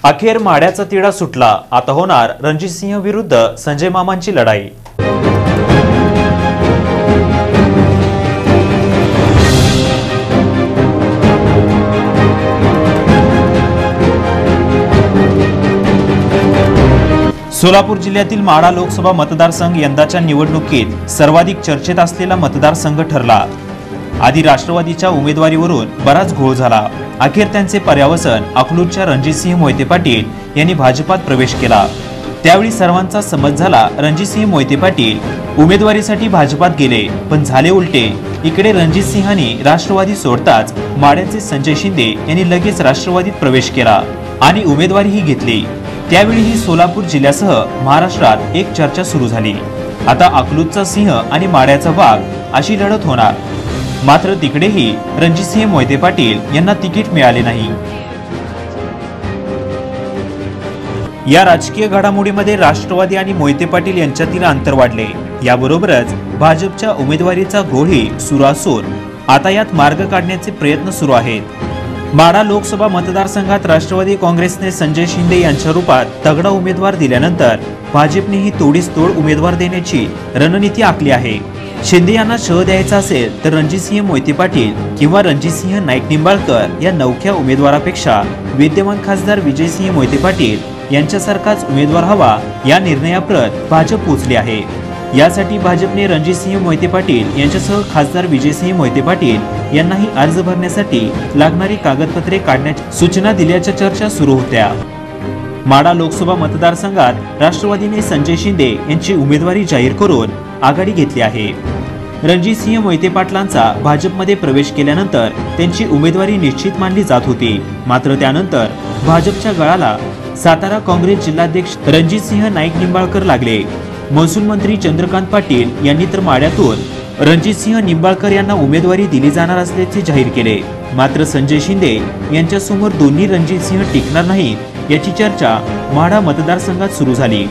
अखेर माड्याचा तिढा सुटला। आता होणार रणजितसिंह विरुद्ध संजय मामांची लढाई। सोलापूर जिल्ह्यातील माढा लोकसभा मतदारसंघ यंदाच्या निवडणुकीत सर्वाधिक चर्चेत असलेला मतदारसंघ ठरला। आधी राष्ट्रवादीच्या उमेदवारीवरून बराच घोळ झाला। अखेर त्यांचे पर्यावसन अकलूजच्या रणजितसिंह मोहिते पाटील यांनी भाजपात प्रवेश केला। त्यावेळी सर्वांचा समज झाला रणजितसिंह मोहिते पाटील उमेदवारीसाठी भाजपात गेले, पण झाले उलटे। इकडे रणजितसिंहांनी राष्ट्रवादी सोडताच माढ्याचे संजय शिंदे यांनी लगेच राष्ट्रवादीत प्रवेश केला आणि उमेदवारीही घेतली। त्यावेळीही सोलापूर जिल्ह्यासह महाराष्ट्रात एक चर्चा सुरू झाली। आता अकलूजचा सिंह आणि माढ्याचा वाघ अशी लढत होणार। मात्र तिकडेही रणजितसिंह मोहिते पाटील यांना तिकीट मिळाले नाही। या राजकीय घडामोडीमध्ये राष्ट्रवादी आणि मोहिते पाटील यांच्यातील अंतर वाढले। याबरोबरच भाजपच्या उमेदवारीचा घोळही सुरू असून आता यात मार्ग काढण्याचे प्रयत्न सुरू आहेत। माढा लोकसभा मतदारसंघात राष्ट्रवादी काँग्रेसने संजय शिंदे यांच्या रूपात तगडा उमेदवार दिल्यानंतर भाजपनेही तोडीस तोड उमेदवार देण्याची रणनीती आखली आहे। शिंदे यांना शह द्यायचा असेल तर रणजितसिंह मोहिते पाटील किंवा रणजितसिंह नाईक निंबाळकर या नवख्या उमेदवारापेक्षा विद्यमान खासदार विजयसिंह मोहिते पाटील यांच्यासारखाच उमेदवार हवा या निर्णयाप्रत भाजप पोहोचली आहे। यासाठी भाजपने रणजितसिंह मोहिते पाटील यांच्यासह खासदार विजयसिंह मोहिते पाटील यांनाही अर्ज भरण्यासाठी लागणारी कागदपत्रे काढण्याची सूचना दिल्याच्या चर्चा सुरू होत्या। माढा लोकसभा मतदारसंघात राष्ट्रवादीने संजय शिंदे यांची उमेदवारी जाहीर करून आघाडी घेतली आहे। रणजितसिंह मोहिते पाटलांचा भाजपमध्ये प्रवेश केल्यानंतर त्यांची उमेदवारी निश्चित मानली जात होती। मात्र त्यानंतर भाजपच्या गळाला सातारा काँग्रेस जिल्हाध्यक्ष रणजितसिंह नाईक निंबाळकर लागले। महसूल मंत्री चंद्रकांत पाटील यांनी तर माढ्यातून रणजितसिंह निंबाळकर यांना उमेदवारी दिली जाणार असल्याचे जाहीर केले। मात्र संजय शिंदे यांच्यासमोर दोन्ही रणजितसिंह टिकणार नाहीत याची चर्चा माढा मतदारसंघात सुरू झाली।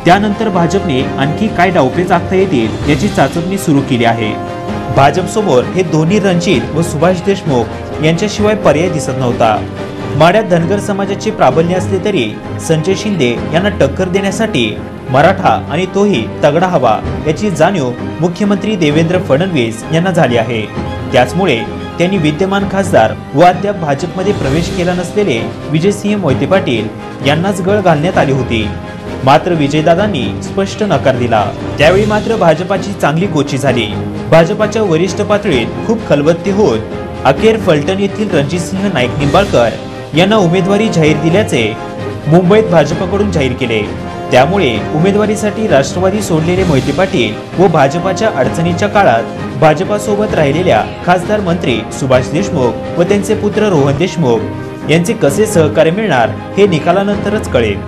त्यानंतर भाजपने आणखी काय डावपेच आखता येतील याची चाचपणी सुरू केली आहे। भाजपसमोर हे दोन्ही रणजित व सुभाष देशमुख यांच्याशिवाय पर्याय दिसत नव्हता। माढ्यात धनगर समाजाचे प्राबल्य असले तरी संजय शिंदे यांना टक्कर देण्यासाठी मराठा आणि तोही तगडा हवा याची जाणीव मुख्यमंत्री देवेंद्र फडणवीस यांना झाली आहे। त्याचमुळे त्यांनी विद्यमान खासदार व अद्याप भाजपमध्ये प्रवेश केला नसलेले विजयसिंह मोहिते पाटील यांनाच गळ घालण्यात आली होती। मात्र विजयदादांनी स्पष्ट नकार दिला। त्यावेळी मात्र भाजपाची चांगली कोची झाली। भाजपाच्या वरिष्ठ पातळीत खूप खलबत्ती होत अखेर फलटण येथील रणजितसिंह नाईक निंबाळकर यांना उमेदवारी जाहीर दिल्याचे मुंबईत भाजपकडून जाहीर केले। त्यामुळे उमेदवारीसाठी राष्ट्रवादी सोडलेले मोहिते पाटील व भाजपाच्या अडचणीच्या काळात भाजपासोबत राहिलेल्या खासदार मंत्री सुभाष देशमुख व त्यांचे पुत्र रोहन देशमुख यांचे कसे सहकार्य मिळणार हे निकालानंतरच कळेल।